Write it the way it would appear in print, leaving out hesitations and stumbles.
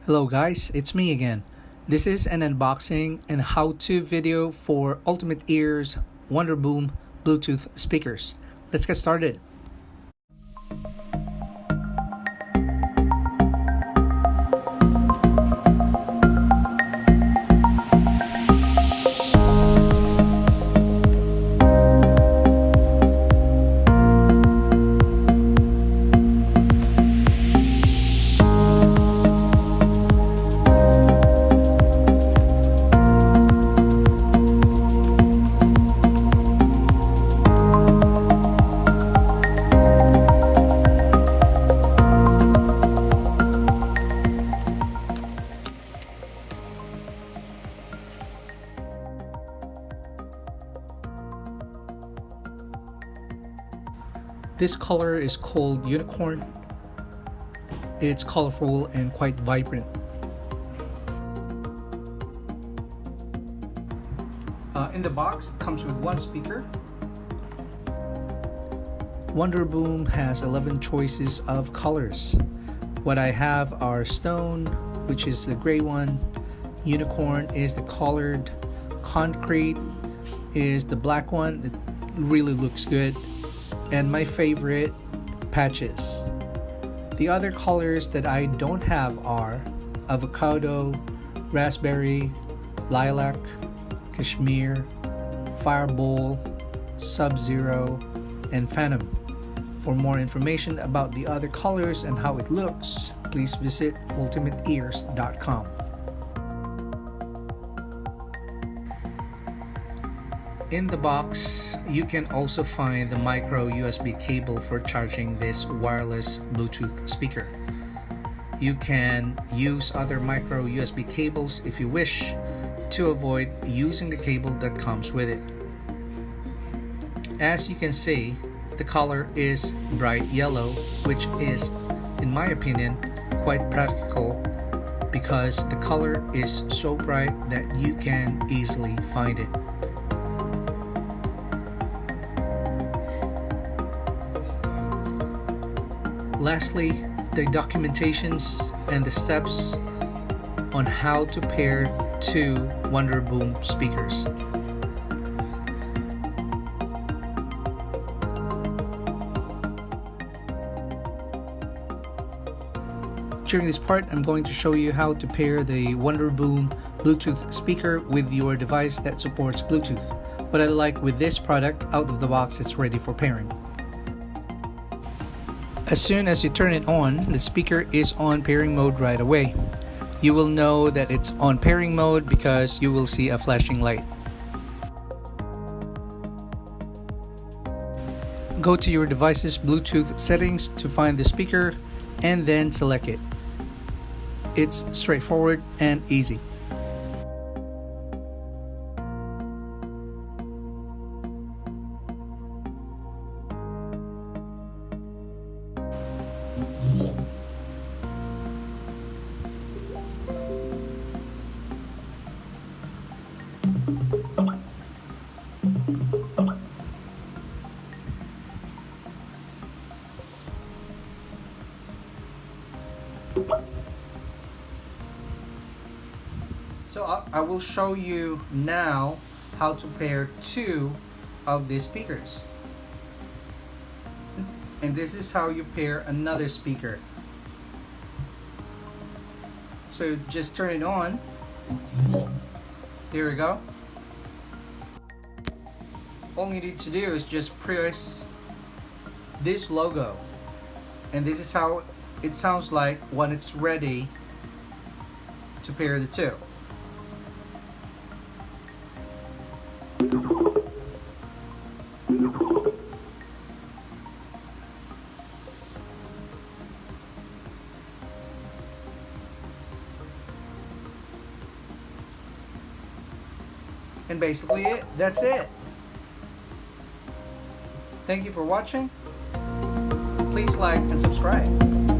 Hello guys, it's me again. This is an unboxing and how-to video for Ultimate Ears WonderBoom Bluetooth speakers. Let's get started. This color is called Unicorn. It's colorful and quite vibrant. In the box, it comes with one speaker. WonderBoom has 11 choices of colors. What I have are Stone, which is the gray one. Unicorn is the colored. Concrete is the black one. It really looks good. And my favorite, Patches. The other colors that I don't have are Avocado, Raspberry, Lilac, Cashmere, Fireball, Sub-Zero, and Phantom. For more information about the other colors and how it looks, please visit ultimateears.com. In the box, you can also find the micro USB cable for charging this wireless Bluetooth speaker. You can use other micro USB cables if you wish to avoid using the cable that comes with it. As you can see, the color is bright yellow, which is, in my opinion, quite practical because the color is so bright that you can easily find it. Lastly, the documentations and the steps on how to pair two WonderBoom speakers. During this part, I'm going to show you how to pair the WonderBoom Bluetooth speaker with your device that supports Bluetooth. What I like with this product, out of the box, it's ready for pairing. As soon as you turn it on, the speaker is on pairing mode right away. You will know that it's on pairing mode because you will see a flashing light. Go to your device's Bluetooth settings to find the speaker and then select it. It's straightforward and easy. So I will show you now how to pair two of these speakers. And this is how you pair another speaker. So just turn it on. There we go. All you need to do is just press this logo. And this is how it sounds like when it's ready to pair the two. And basically that's it. Thank you for watching. Please like and subscribe.